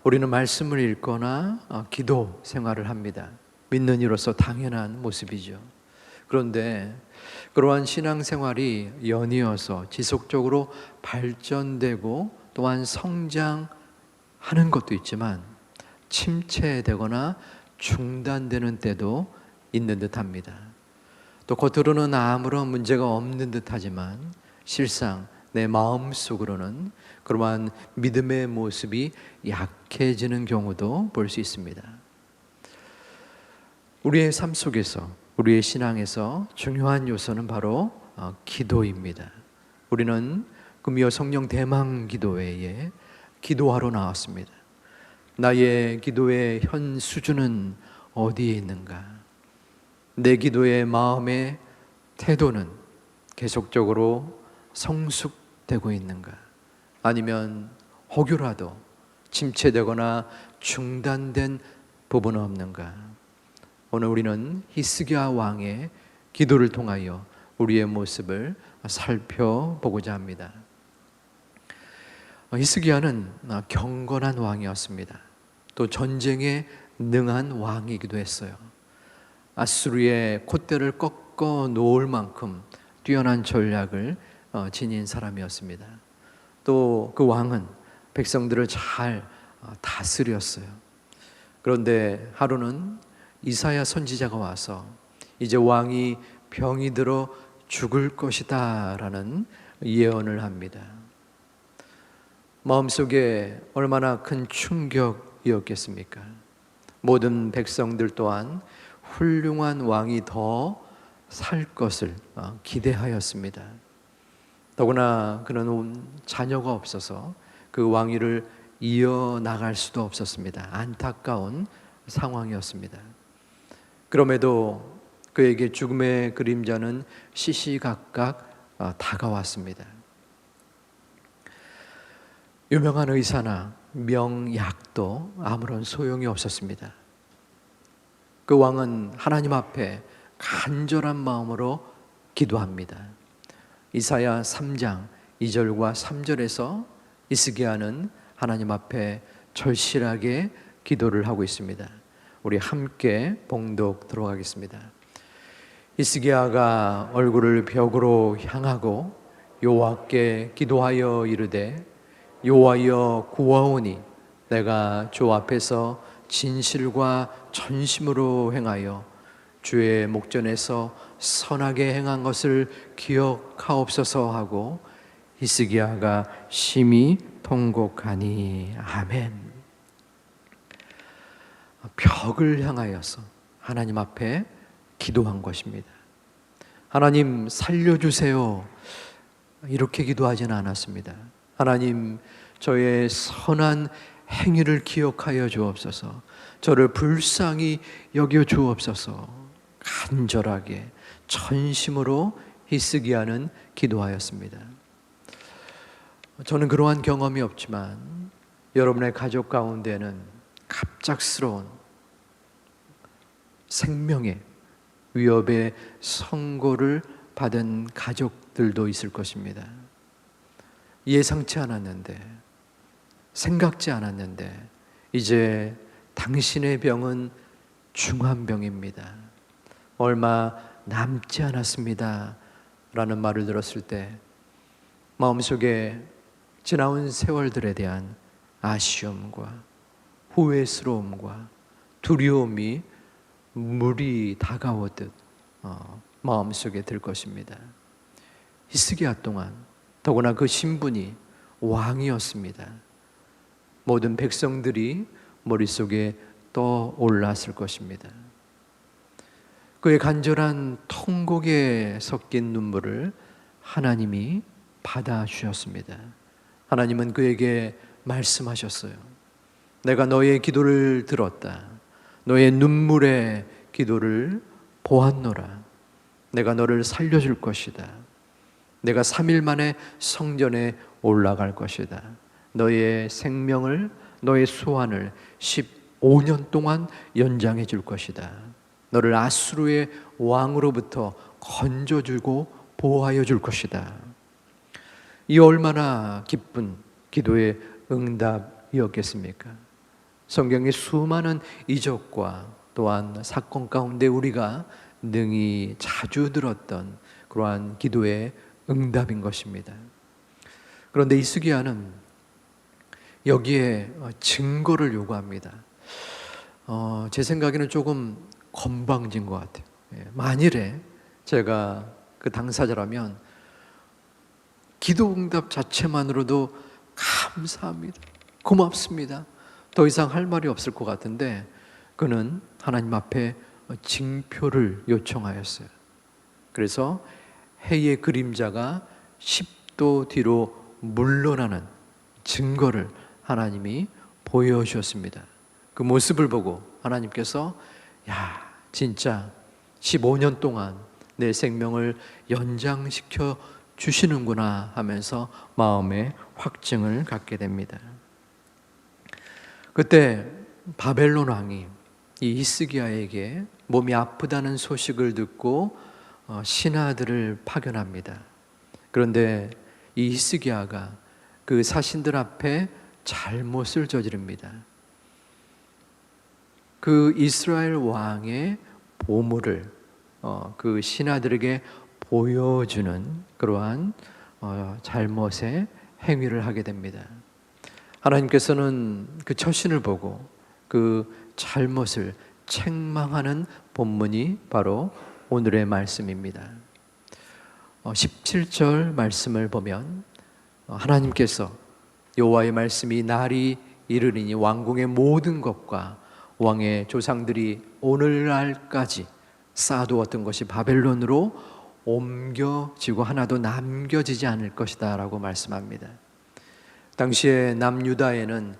우리는 말씀을 읽거나 기도 생활을 합니다. 믿는 이로서 당연한 모습이죠. 그런데 그러한 신앙생활이 연이어서 지속적으로 발전되고 또한 성장하는 것도 있지만 침체되거나 중단되는 때도 있는 듯합니다. 또 겉으로는 아무런 문제가 없는 듯하지만 실상 내 마음속으로는 그러한 믿음의 모습이 약해지는 경우도 볼 수 있습니다. 우리의 삶 속에서, 우리의 신앙에서 중요한 요소는 바로 기도입니다. 우리는 금요 성령 대망 기도회에 기도하러 나왔습니다. 나의 기도의 현 수준은 어디에 있는가? 내 기도의 마음의 태도는 계속적으로 성숙되고 있는가? 아니면 혹여라도 침체되거나 중단된 부분은 없는가? 오늘 우리는 히스기야 왕의 기도를 통하여 우리의 모습을 살펴보고자 합니다. 히스기야는 경건한 왕이었습니다. 또 전쟁에 능한 왕이기도 했어요. 아수르의 콧대를 꺾어 놓을 만큼 뛰어난 전략을 지닌 사람이었습니다. 또 그 왕은 백성들을 잘 다스렸어요. 그런데 하루는 이사야 선지자가 와서 이제 왕이 병이 들어 죽을 것이다 라는 예언을 합니다. 마음속에 얼마나 큰 충격이었겠습니까? 모든 백성들 또한 훌륭한 왕이 더 살 것을 기대하였습니다. 더구나 그는 자녀가 없어서 그 왕위를 이어나갈 수도 없었습니다. 안타까운 상황이었습니다. 그럼에도 그에게 죽음의 그림자는 시시각각 다가왔습니다. 유명한 의사나 명약도 아무런 소용이 없었습니다. 그 왕은 하나님 앞에 간절한 마음으로 기도합니다. 이사야 3장 2절과 3절에서 히스기야는 하나님 앞에 절실하게 기도를 하고 있습니다. 우리 함께 봉독 들어가겠습니다. 히스기야가 얼굴을 벽으로 향하고 여호와께 기도하여 이르되 여호와여 구하오니 내가 주 앞에서 진실과 전심으로 행하여 주의 목전에서 선하게 행한 것을 기억하옵소서 하고 히스기야가 심히 통곡하니 아멘. 벽을 향하여서 하나님 앞에 기도한 것입니다. 하나님 살려주세요 이렇게 기도하지는 않았습니다. 하나님 저의 선한 행위를 기억하여 주옵소서. 저를 불쌍히 여겨 주옵소서. 간절하게 전심으로 히스기야는 기도하였습니다. 저는 그러한 경험이 없지만 여러분의 가족 가운데는 갑작스러운 생명의 위협의 선고를 받은 가족들도 있을 것입니다. 예상치 않았는데, 생각지 않았는데 이제 당신의 병은 중환병입니다. 얼마 남지 않았습니다 라는 말을 들었을 때 마음속에 지나온 세월들에 대한 아쉬움과 후회스러움과 두려움이 물이 다가오듯 마음속에 들 것입니다. 히스기야 동안 더구나 그 신분이 왕이었습니다. 모든 백성들이 머릿속에 떠올랐을 것입니다. 그의 간절한 통곡에 섞인 눈물을 하나님이 받아주셨습니다. 하나님은 그에게 말씀하셨어요. 내가 너의 기도를 들었다. 너의 눈물의 기도를 보았노라. 내가 너를 살려줄 것이다. 내가 3일 만에 성전에 올라갈 것이다. 너의 생명을, 너의 소환을 15년 동안 연장해 줄 것이다. 너를 아수르의 왕으로부터 건져주고 보호하여 줄 것이다. 이 얼마나 기쁜 기도의 응답이었겠습니까? 성경의 수많은 이적과 또한 사건 가운데 우리가 능히 자주 들었던 그러한 기도의 응답인 것입니다. 그런데 히스기야는 여기에 증거를 요구합니다. 제 생각에는 조금 건방진 것 같아요. 만일에 제가 그 당사자라면 기도 응답 자체만으로도 감사합니다, 고맙습니다, 더 이상 할 말이 없을 것 같은데 그는 하나님 앞에 징표를 요청하였어요. 그래서 해의 그림자가 10도 뒤로 물러나는 증거를 하나님이 보여주셨습니다. 그 모습을 보고 하나님께서 야, 진짜 15년 동안 내 생명을 연장시켜 주시는구나 하면서 마음에 확증을 갖게 됩니다. 그때 바벨론 왕이 이 히스기야에게 몸이 아프다는 소식을 듣고 신하들을 파견합니다. 그런데 이 히스기야가 그 사신들 앞에 잘못을 저지릅니다. 그 이스라엘 왕의 보물을 그 신하들에게 보여주는 그러한 잘못의 행위를 하게 됩니다. 하나님께서는 그 처신을 보고 그 잘못을 책망하는 본문이 바로 오늘의 말씀입니다. 17절 말씀을 보면 하나님께서 여호와의 말씀이 날이 이르리니 왕궁의 모든 것과 왕의 조상들이 오늘날까지 쌓아두었던 것이 바벨론으로 옮겨지고 하나도 남겨지지 않을 것이다 라고 말씀합니다. 당시에 남유다에는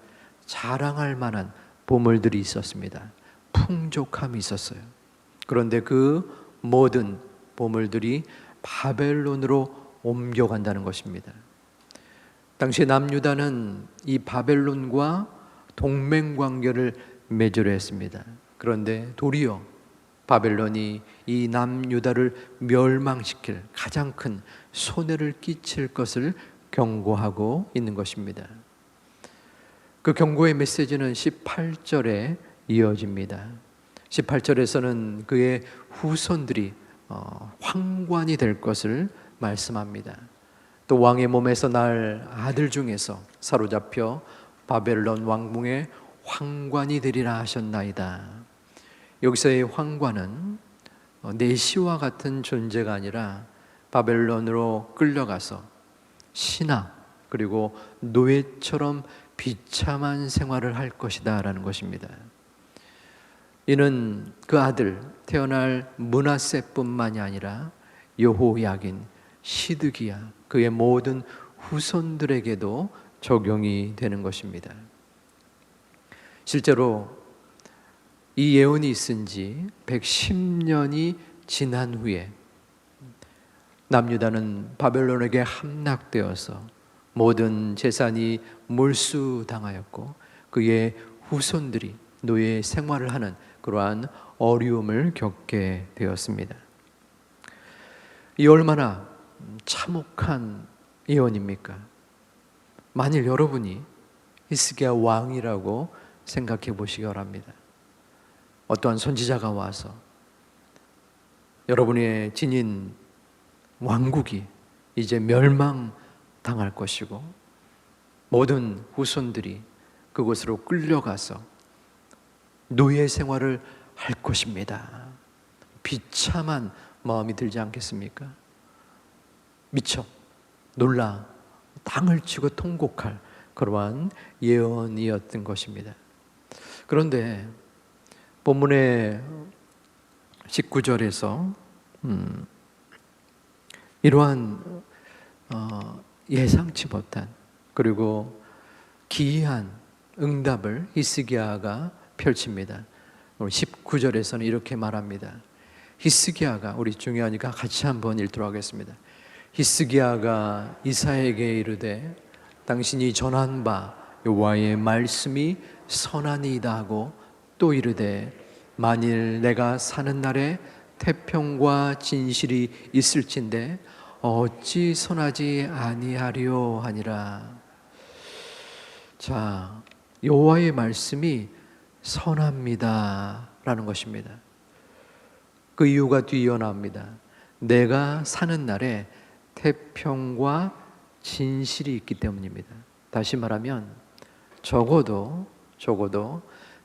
자랑할 만한 보물들이 있었습니다. 풍족함이 있었어요. 그런데 그 모든 보물들이 바벨론으로 옮겨간다는 것입니다. 당시 남유다는 이 바벨론과 동맹관계를 맺으려 했습니다. 그런데 도리어 바벨론이 이 남유다를 멸망시킬 가장 큰 손해를 끼칠 것을 경고하고 있는 것입니다. 그 경고의 메시지는 18절에 이어집니다. 18절에서는 그의 후손들이 황관이 될 것을 말씀합니다. 또 왕의 몸에서 날 아들 중에서 사로잡혀 바벨론 왕궁의 황관이 되리라 하셨나이다. 여기서의 황관은 내시와 같은 존재가 아니라 바벨론으로 끌려가서 신하 그리고 노예처럼 비참한 생활을 할 것이다 라는 것입니다. 이는 그 아들 태어날 므낫세뿐만이 아니라 여호야긴, 시드기야 그의 모든 후손들에게도 적용이 되는 것입니다. 실제로 이 예언이 있은 지 110년이 지난 후에 남유다는 바벨론에게 함락되어서 모든 재산이 몰수당하였고 그의 후손들이 노예 생활을 하는 그러한 어려움을 겪게 되었습니다. 이 얼마나 참혹한 예언입니까? 만일 여러분이 히스기야 왕이라고 생각해 보시기 바랍니다. 어떠한 선지자가 와서 여러분의 지닌 왕국이 이제 멸망당할 것이고 모든 후손들이 그곳으로 끌려가서 노예 생활을 할 것입니다. 비참한 마음이 들지 않겠습니까? 미쳐 놀라 땅을 치고 통곡할 그러한 예언이었던 것입니다. 그런데 본문의 19절에서 이러한 예상치 못한 그리고 기이한 응답을 히스기야가 펼칩니다. 19절에서는 이렇게 말합니다. 히스기야가, 우리 중요하니까 같이 한번 읽도록 하겠습니다. 히스기야가 이사야에게 이르되 당신이 전한 바 여호와의 말씀이 선하니이다 하고 또 이르되 만일 내가 사는 날에 태평과 진실이 있을진데 어찌 선하지 아니하리요 하니라. 자, 여호와의 말씀이 선합니다 라는 것입니다. 그 이유가 뒤이어 나옵니다. 내가 사는 날에 태평과 진실이 있기 때문입니다. 다시 말하면 적어도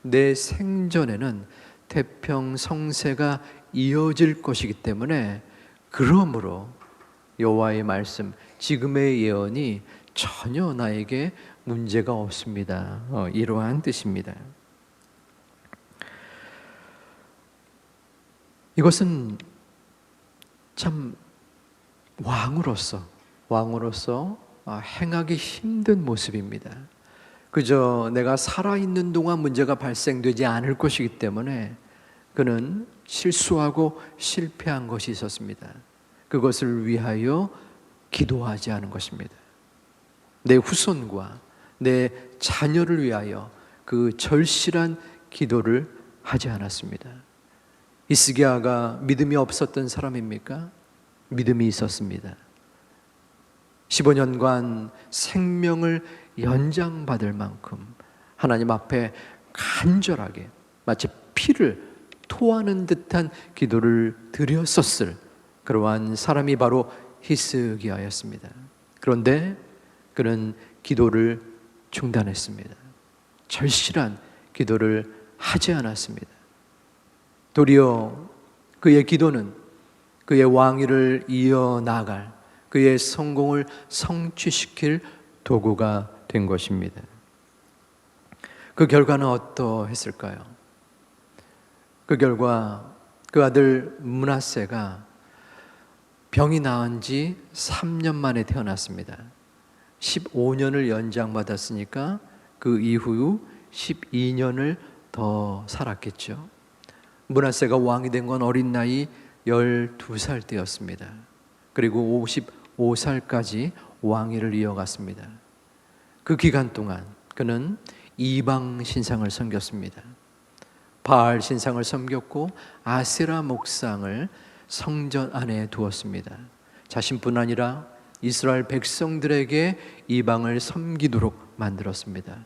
내 생전에는 태평성세가 이어질 것이기 때문에, 그러므로 여호와의 말씀, 지금의 예언이 전혀 나에게 문제가 없습니다. 이러한 뜻입니다. 이것은 참 왕으로서 행하기 힘든 모습입니다. 그저 내가 살아있는 동안 문제가 발생되지 않을 것이기 때문에 그는 실수하고 실패한 것이 있었습니다. 그것을 위하여 기도하지 않은 것입니다. 내 후손과 내 자녀를 위하여 그 절실한 기도를 하지 않았습니다. 히스기야가 믿음이 없었던 사람입니까? 믿음이 있었습니다. 15년간 생명을 연장받을 만큼 하나님 앞에 간절하게 마치 피를 토하는 듯한 기도를 드렸었을 그러한 사람이 바로 히스기야였습니다. 그런데 그는 기도를 중단했습니다. 절실한 기도를 하지 않았습니다. 도리어 그의 기도는 그의 왕위를 이어나갈, 그의 성공을 성취시킬 도구가 된 것입니다. 그 결과는 어떠했을까요? 그 결과 그 아들 므낫세가 병이 나은 지 3년 만에 태어났습니다. 15년을 연장받았으니까 그 이후 12년을 더 살았겠죠. 므낫세가 왕이 된 건 어린 나이 12살 때였습니다. 그리고 55살까지 왕위를 이어갔습니다. 그 기간 동안 그는 이방 신상을 섬겼습니다. 바알 신상을 섬겼고 아세라 목상을 성전 안에 두었습니다. 자신뿐 아니라 이스라엘 백성들에게 이방을 섬기도록 만들었습니다.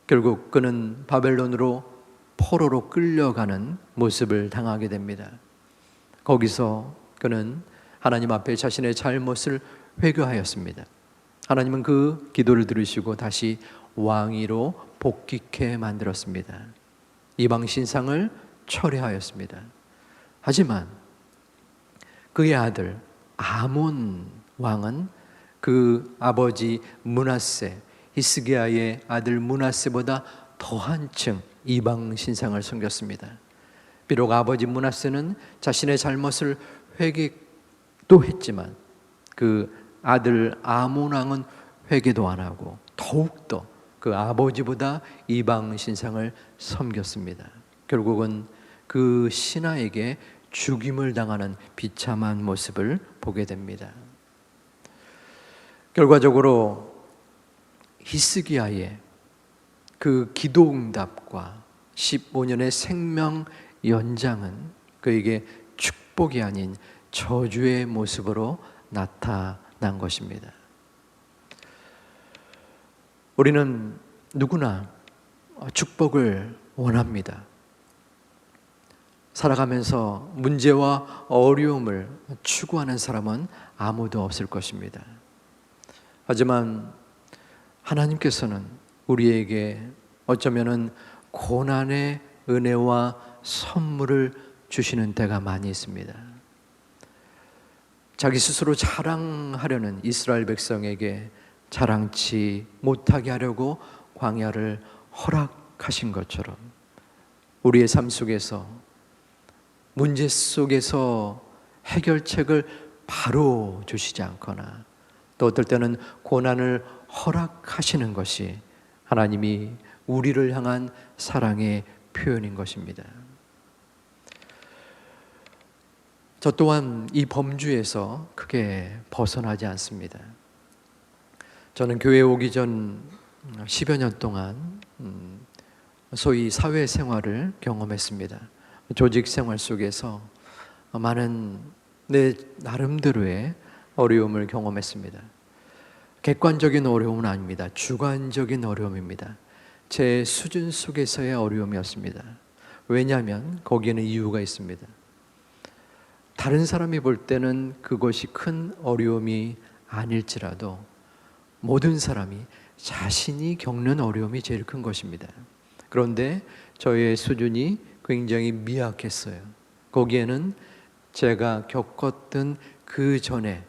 결국 그는 바벨론으로 포로로 끌려가는 모습을 당하게 됩니다. 거기서 그는 하나님 앞에 자신의 잘못을 회개하였습니다. 하나님은 그 기도를 들으시고 다시 왕위로 복귀케 만들었습니다. 이방 신상을 철회하였습니다. 하지만 그의 아들 아몬 왕은 그 아버지 므낫세, 히스기야의 아들 므낫세보다 더 한층 이방 신상을 섬겼습니다. 비록 아버지 므낫세는 자신의 잘못을 회개도 했지만 그 아들 아몬 왕은 회개도 안 하고 더욱더 그 아버지보다 이방 신상을 섬겼습니다. 결국은 그 신하에게 죽임을 당하는 비참한 모습을 보게 됩니다. 결과적으로 히스기야의 그 기도응답과 15년의 생명 연장은 그에게 축복이 아닌 저주의 모습으로 나타난 것입니다. 우리는 누구나 축복을 원합니다. 살아가면서 문제와 어려움을 추구하는 사람은 아무도 없을 것입니다. 하지만 하나님께서는 우리에게 어쩌면은 고난의 은혜와 선물을 주시는 때가 많이 있습니다. 자기 스스로 자랑하려는 이스라엘 백성에게 자랑치 못하게 하려고 광야를 허락하신 것처럼 우리의 삶 속에서 문제 속에서 해결책을 바로 주시지 않거나 또 어떨 때는 고난을 허락하시는 것이 하나님이 우리를 향한 사랑의 표현인 것입니다. 저 또한 이 범주에서 크게 벗어나지 않습니다. 저는 교회에 오기 전 10여 년 동안 소위 사회생활을 경험했습니다. 조직 생활 속에서 많은 내 나름대로의 어려움을 경험했습니다. 객관적인 어려움은 아닙니다. 주관적인 어려움입니다. 제 수준 속에서의 어려움이었습니다. 왜냐하면 거기에는 이유가 있습니다. 다른 사람이 볼 때는 그것이 큰 어려움이 아닐지라도 모든 사람이 자신이 겪는 어려움이 제일 큰 것입니다. 그런데 저의 수준이 굉장히 미약했어요. 거기에는 제가 겪었던 그 전에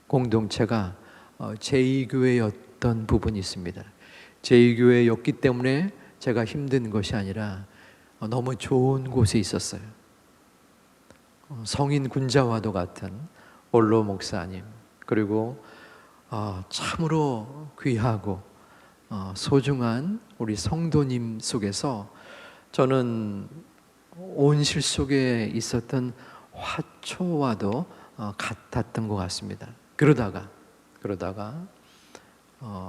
공동체가 제2교회였던 부분이 있습니다. 제2교회였기 때문에 제가 힘든 것이 아니라 너무 좋은 곳에 있었어요. 성인 군자와도 같은 올로 목사님, 그리고 참으로 귀하고 소중한 우리 성도님 속에서 저는 온실 속에 있었던 화초와도 같았던 것 같습니다. 그러다가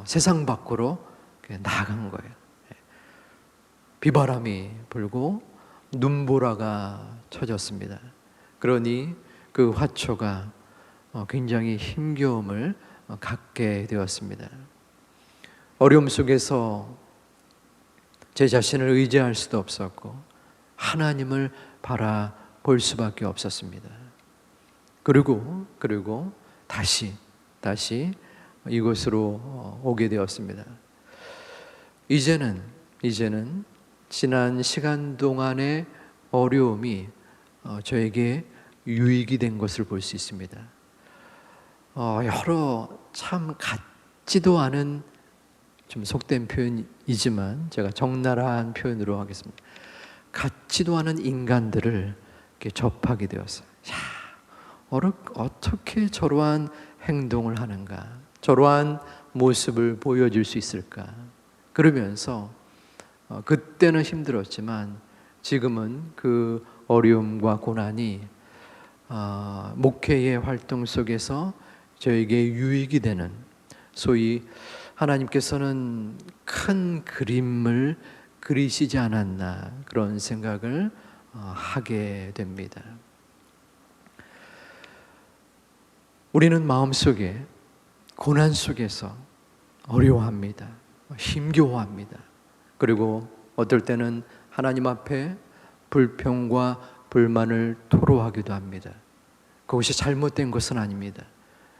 세상 밖으로 나간 거예요. 비바람이 불고 눈보라가 쳐졌습니다. 그러니 그 화초가 굉장히 힘겨움을 갖게 되었습니다. 어려움 속에서 제 자신을 의지할 수도 없었고 하나님을 바라볼 수밖에 없었습니다. 그리고 다시 이곳으로 오게 되었습니다. 이제는 지난 시간 동안의 어려움이 저에게 유익이 된 것을 볼 수 있습니다. 여러 참 같지도 않은, 좀 속된 표현이지만 제가 적나라한 표현으로 하겠습니다. 같지도 않은 인간들을 이렇게 접하게 되었어요. 어떻게 저러한 행동을 하는가, 저러한 모습을 보여줄 수 있을까. 그러면서 그때는 힘들었지만 지금은 그 어려움과 고난이 목회의 활동 속에서 저에게 유익이 되는, 소위 하나님께서는 큰 그림을 그리시지 않았나, 그런 생각을 하게 됩니다. 우리는 마음속에 고난 속에서 어려워합니다. 힘겨워합니다. 그리고 어떨 때는 하나님 앞에 불평과 불만을 토로하기도 합니다. 그것이 잘못된 것은 아닙니다.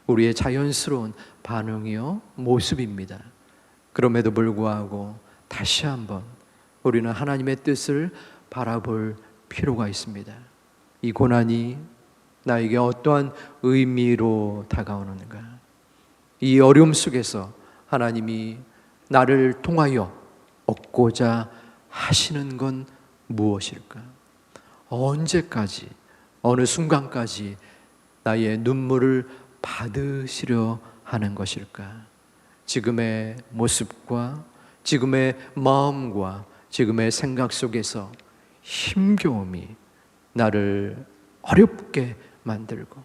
우리의 자연스러운 반응이요, 모습입니다. 그럼에도 불구하고 다시 한번 우리는 하나님의 뜻을 바라볼 필요가 있습니다. 이 고난이 나에게 어떠한 의미로 다가오는가? 이 어려움 속에서 하나님이 나를 통하여 얻고자 하시는 건 무엇일까? 언제까지, 어느 순간까지 나의 눈물을 받으시려 하는 것일까? 지금의 모습과 지금의 마음과 지금의 생각 속에서 힘겨움이 나를 어렵게 만들고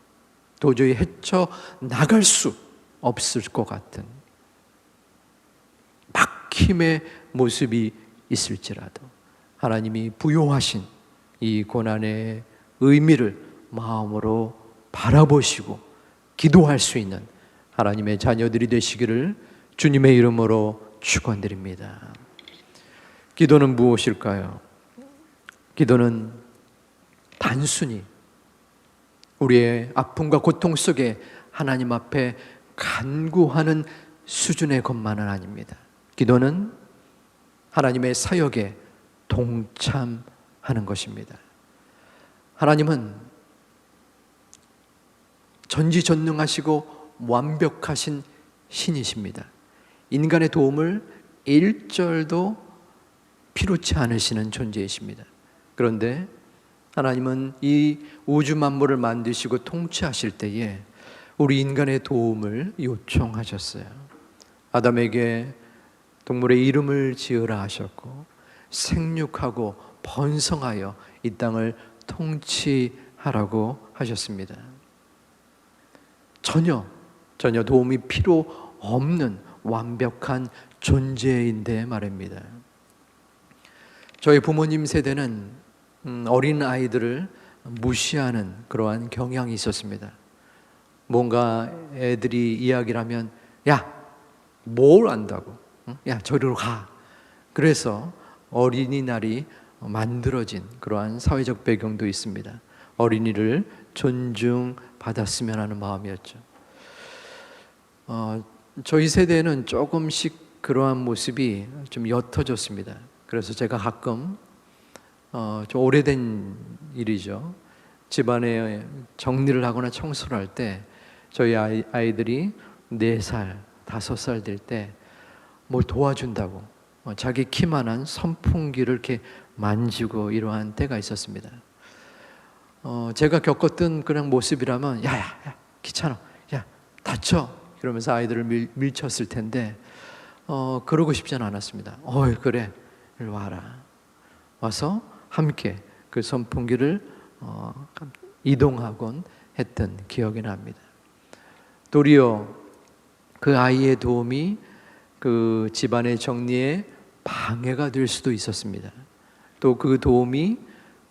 도저히 헤쳐나갈 수 없을 것 같은 막힘의 모습이 있을지라도 하나님이 부여하신 이 고난의 의미를 마음으로 바라보시고 기도할 수 있는 하나님의 자녀들이 되시기를 주님의 이름으로 축원드립니다. 기도는 무엇일까요? 기도는 단순히 우리의 아픔과 고통 속에 하나님 앞에 간구하는 수준의 것만은 아닙니다. 기도는 하나님의 사역에 동참하는 것입니다. 하나님은 전지전능하시고 완벽하신 신이십니다. 인간의 도움을 일절도 필요치 않으시는 존재이십니다. 그런데 하나님은 이 우주 만물을 만드시고 통치하실 때에 우리 인간의 도움을 요청하셨어요. 아담에게 동물의 이름을 지으라 하셨고 생육하고 번성하여 이 땅을 통치하라고 하셨습니다. 전혀 도움이 필요 없는 완벽한 존재인데 말입니다. 저희 부모님 세대는 어린 아이들을 무시하는 그러한 경향이 있었습니다. 뭔가 애들이 이야기를 하면 야, 뭘 안다고? 야, 저리로 가. 그래서 어린이날이 만들어진 그러한 사회적 배경도 있습니다. 어린이를 존중받았으면 하는 마음이었죠. 저희 세대는 조금씩 그러한 모습이 좀 옅어졌습니다. 그래서 제가 가끔 좀 오래된 일이죠. 집안에 정리를 하거나 청소를 할 때 저희 아이들이 4살, 5살 될 때 뭘 도와준다고 자기 키만한 선풍기를 이렇게 만지고 이러한 때가 있었습니다. 제가 겪었던 그런 모습이라면 야 귀찮아, 야 다쳐 이러면서 아이들을 밀쳤을 텐데 그러고 싶지는 않았습니다. 그래 이리 와라. 와서 함께 그 선풍기를 이동하곤 했던 기억이 납니다. 도리어 그 아이의 도움이 그 집안의 정리에 방해가 될 수도 있었습니다. 또 그 도움이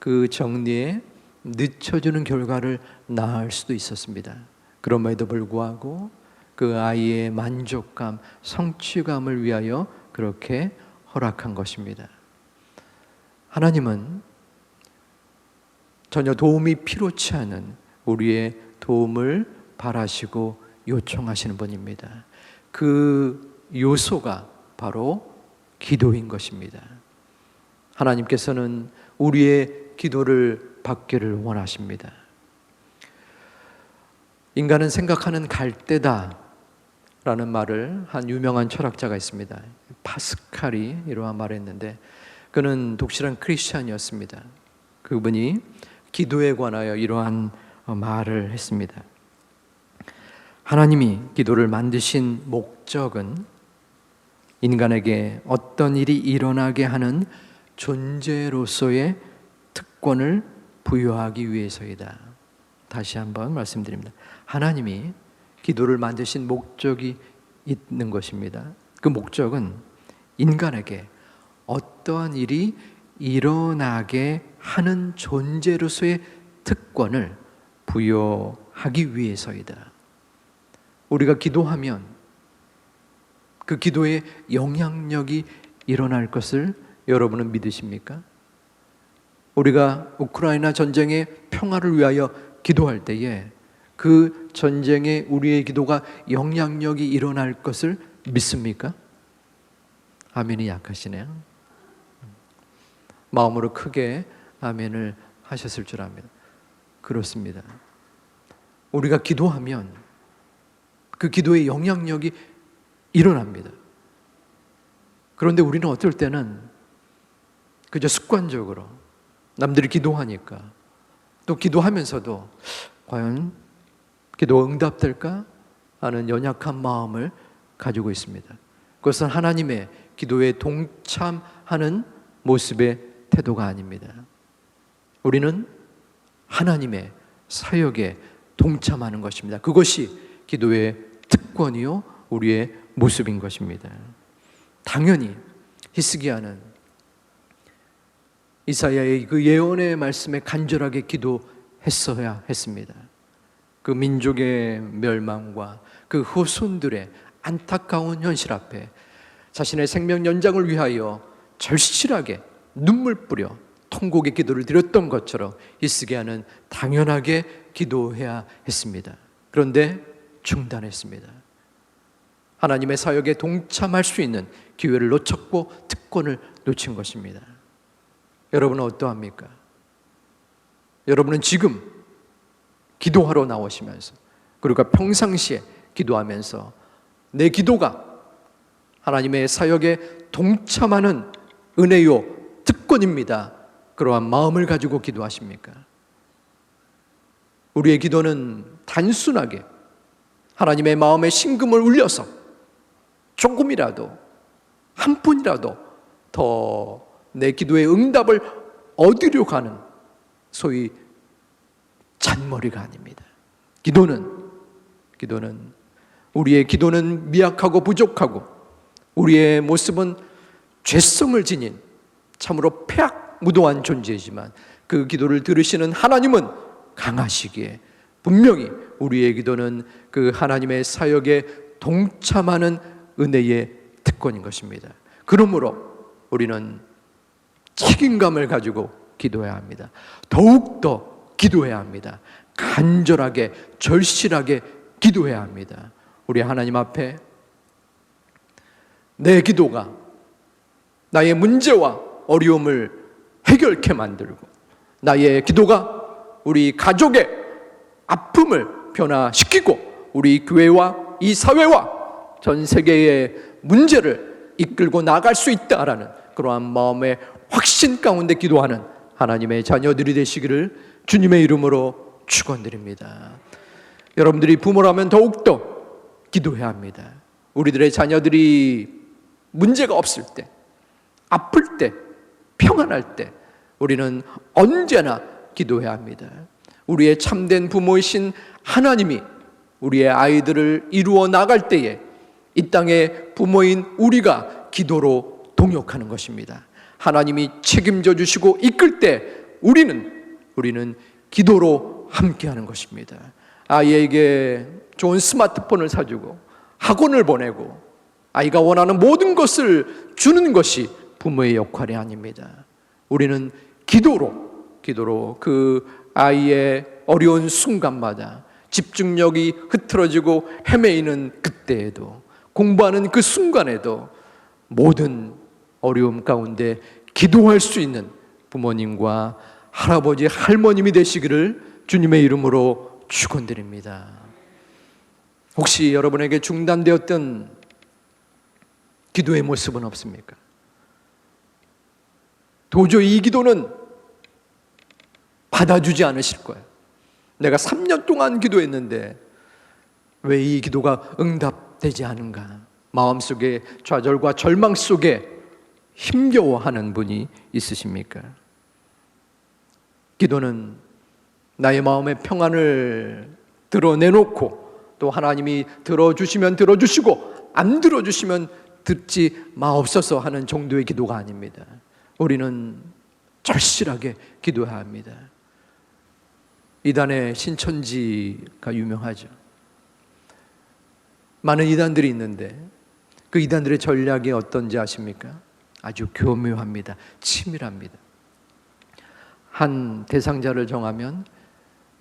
그 정리에 늦춰주는 결과를 낳을 수도 있었습니다. 그럼에도 불구하고 그 아이의 만족감, 성취감을 위하여 그렇게 허락한 것입니다. 하나님은 전혀 도움이 필요치 않은 우리의 도움을 바라시고 요청하시는 분입니다. 그 요소가 바로 기도인 것입니다. 하나님께서는 우리의 기도를 받기를 원하십니다. 인간은 생각하는 갈대다 라는 말을 한 유명한 철학자가 있습니다. 파스칼이 이러한 말을 했는데 그는 독실한 크리스찬이었습니다. 그분이 기도에 관하여 이러한 말을 했습니다. 하나님이 기도를 만드신 목적은 인간에게 어떤 일이 일어나게 하는 존재로서의 특권을 부여하기 위해서이다. 다시 한번 말씀드립니다. 하나님이 기도를 만드신 목적이 있는 것입니다. 그 목적은 인간에게 어떠한 일이 일어나게 하는 존재로서의 특권을 부여하기 위해서이다. 우리가 기도하면 그 기도의 영향력이 일어날 것을 여러분은 믿으십니까? 우리가 우크라이나 전쟁의 평화를 위하여 기도할 때에 그 전쟁에 우리의 기도가 영향력이 일어날 것을 믿습니까? 아멘이 약하시네요. 마음으로 크게 아멘을 하셨을 줄 압니다. 그렇습니다. 우리가 기도하면 그 기도의 영향력이 일어납니다. 그런데 우리는 어떨 때는 그저 습관적으로 남들이 기도하니까 또 기도하면서도 과연 기도가 응답될까 하는 연약한 마음을 가지고 있습니다. 그것은 하나님의 기도에 동참하는 모습의 태도가 아닙니다. 우리는 하나님의 사역에 동참하는 것입니다. 그것이 기도의 특권이요 우리의 모습인 것입니다. 당연히 히스기야는 이사야의 그 예언의 말씀에 간절하게 기도했어야 했습니다. 그 민족의 멸망과 그 후손들의 안타까운 현실 앞에 자신의 생명 연장을 위하여 절실하게 눈물 뿌려 통곡의 기도를 드렸던 것처럼 히스기야는 당연하게 기도해야 했습니다. 그런데 중단했습니다. 하나님의 사역에 동참할 수 있는 기회를 놓쳤고 특권을 놓친 것입니다. 여러분은 어떠합니까? 여러분은 지금 기도하러 나오시면서 그리고 평상시에 기도하면서 내 기도가 하나님의 사역에 동참하는 은혜요 특권입니다. 그러한 마음을 가지고 기도하십니까? 우리의 기도는 단순하게 하나님의 마음에 심금을 울려서 조금이라도 한 푼이라도 더 내 기도의 응답을 얻으려고 하는 소위 잔머리가 아닙니다. 기도는 우리의 기도는 미약하고 부족하고 우리의 모습은 죄성을 지닌 참으로 폐악무도한 존재이지만 그 기도를 들으시는 하나님은 강하시기에 분명히 우리의 기도는 그 하나님의 사역에 동참하는 은혜의 특권인 것입니다. 그러므로 우리는 책임감을 가지고 기도해야 합니다. 더욱더 기도해야 합니다. 간절하게 절실하게 기도해야 합니다. 우리 하나님 앞에 내 기도가 나의 문제와 어려움을 해결케 만들고, 나의 기도가 우리 가족의 아픔을 변화시키고, 우리 교회와 이 사회와 전 세계의 문제를 이끌고 나갈 수 있다라는 그러한 마음의 확신 가운데 기도하는 하나님의 자녀들이 되시기를 주님의 이름으로 축원드립니다. 여러분들이 부모라면 더욱더 기도해야 합니다. 우리들의 자녀들이 문제가 없을 때, 아플 때, 평안할 때 우리는 언제나 기도해야 합니다. 우리의 참된 부모이신 하나님이 우리의 아이들을 이루어 나갈 때에 이 땅의 부모인 우리가 기도로 동역하는 것입니다. 하나님이 책임져 주시고 이끌 때 우리는 기도로 함께하는 것입니다. 아이에게 좋은 스마트폰을 사주고 학원을 보내고 아이가 원하는 모든 것을 주는 것이 부모의 역할이 아닙니다. 우리는 기도로 그 아이의 어려운 순간마다 집중력이 흐트러지고 헤매이는 그때에도, 공부하는 그 순간에도 모든 어려움 가운데 기도할 수 있는 부모님과 할아버지, 할머님이 되시기를 주님의 이름으로 축원드립니다. 혹시 여러분에게 중단되었던 기도의 모습은 없습니까? 도저히 이 기도는 받아주지 않으실 거예요. 내가 3년 동안 기도했는데 왜 이 기도가 응답되지 않은가? 마음속에 좌절과 절망 속에 힘겨워하는 분이 있으십니까? 기도는 나의 마음의 평안을 드러내놓고, 또 하나님이 들어주시면 들어주시고 안 들어주시면 듣지 마옵소서 하는 정도의 기도가 아닙니다. 우리는 절실하게 기도해야 합니다. 이단의 신천지가 유명하죠. 많은 이단들이 있는데 그 이단들의 전략이 어떤지 아십니까? 아주 교묘합니다. 치밀합니다. 한 대상자를 정하면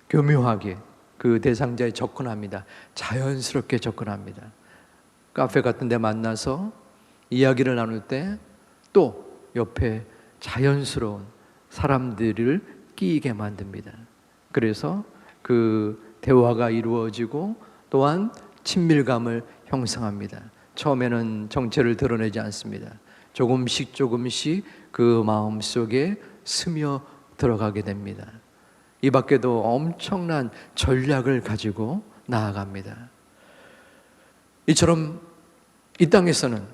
교묘하게 그 대상자에 접근합니다. 자연스럽게 접근합니다. 카페 같은 데 만나서 이야기를 나눌 때 또 옆에 자연스러운 사람들을 끼게 만듭니다. 그래서 그 대화가 이루어지고 또한 친밀감을 형성합니다. 처음에는 정체를 드러내지 않습니다. 조금씩 그 마음속에 스며 들어가게 됩니다. 이 밖에도 엄청난 전략을 가지고 나아갑니다. 이처럼 이 땅에서는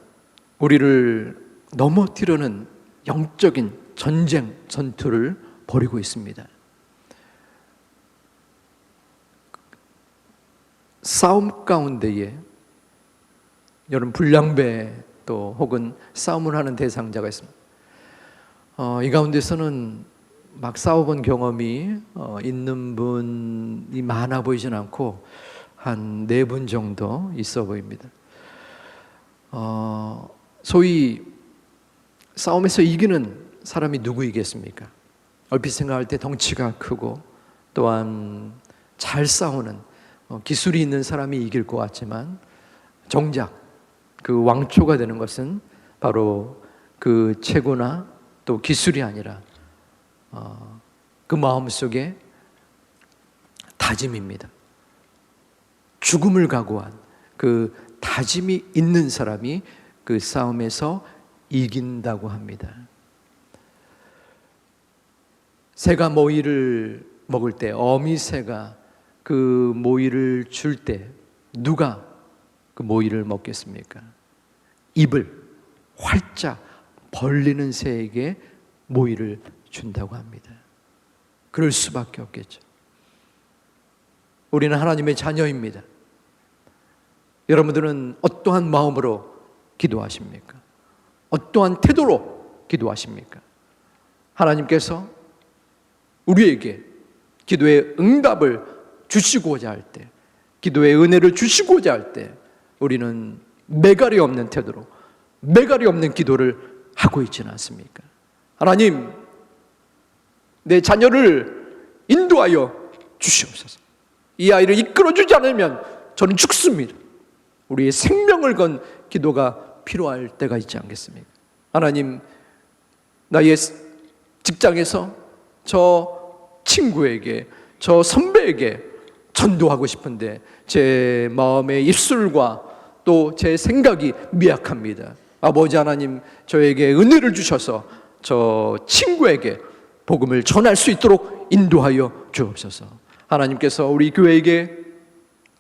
우리를 넘어뜨리는 영적인 전쟁, 전투를 벌이고 있습니다. 싸움 가운데에 여러분 불량배 또 혹은 싸움을 하는 대상자가 있습니다. 이 가운데서는 막 싸워본 경험이 있는 분이 많아 보이진 않고 한 4분 정도 있어 보입니다. 소위 싸움에서 이기는 사람이 누구이겠습니까? 얼핏 생각할 때 덩치가 크고 또한 잘 싸우는 기술이 있는 사람이 이길 것 같지만, 정작 그 왕초가 되는 것은 바로 그 체구나 또 기술이 아니라 그 마음속에 다짐입니다. 죽음을 각오한 그 다짐이 있는 사람이 그 싸움에서 이긴다고 합니다. 새가 모이를 먹을 때, 어미새가 그 모이를 줄 때 누가 그 모이를 먹겠습니까? 입을 활짝 벌리는 새에게 모이를 준다고 합니다. 그럴 수밖에 없겠죠. 우리는 하나님의 자녀입니다. 여러분들은 어떠한 마음으로 기도하십니까? 어떠한 태도로 기도하십니까? 하나님께서 우리에게 기도의 응답을 주시고자 할 때, 기도의 은혜를 주시고자 할 때 우리는 매갈이 없는 태도로, 매갈이 없는 기도를 하고 있지는 않습니까? 하나님, 내 자녀를 인도하여 주시옵소서. 이 아이를 이끌어주지 않으면 저는 죽습니다. 우리의 생명을 건 기도가 필요할 때가 있지 않겠습니까? 하나님, 나의 직장에서 저 친구에게, 저 선배에게 전도하고 싶은데 제 마음의 입술과 또 제 생각이 미약합니다. 아버지 하나님, 저에게 은혜를 주셔서 저 친구에게 복음을 전할 수 있도록 인도하여 주옵소서. 하나님께서 우리 교회에게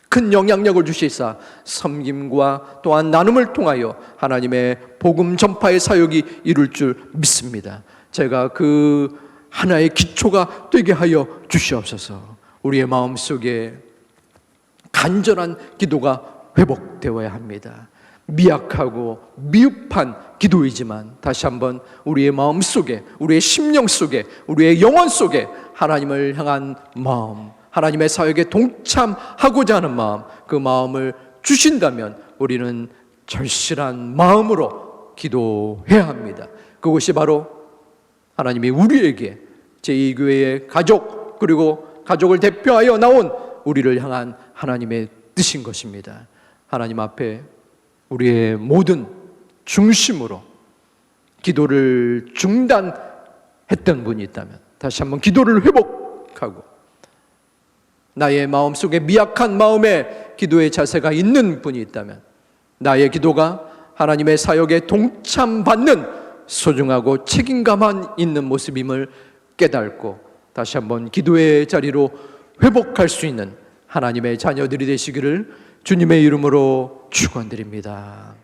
큰 영향력을 주시사 섬김과 또한 나눔을 통하여 하나님의 복음 전파의 사역이 이룰 줄 믿습니다. 제가 그 하나의 기초가 되게 하여 주시옵소서. 우리의 마음속에 간절한 기도가 회복되어야 합니다. 미약하고 미흡한 기도이지만 다시 한번 우리의 마음속에, 우리의 심령 속에, 우리의 영혼 속에 하나님을 향한 마음, 하나님의 사역에 동참하고자 하는 마음, 그 마음을 주신다면 우리는 절실한 마음으로 기도해야 합니다. 그것이 바로 하나님이 우리에게 제2교회의 가족, 그리고 가족을 대표하여 나온 우리를 향한 하나님의 뜻인 것입니다. 하나님 앞에 우리의 모든 중심으로 기도를 중단했던 분이 있다면 다시 한번 기도를 회복하고, 나의 마음속에 미약한 마음에 기도의 자세가 있는 분이 있다면 나의 기도가 하나님의 사역에 동참받는 소중하고 책임감 있는 모습임을 깨닫고 다시 한번 기도의 자리로 회복할 수 있는 하나님의 자녀들이 되시기를 주님의 이름으로 축원드립니다.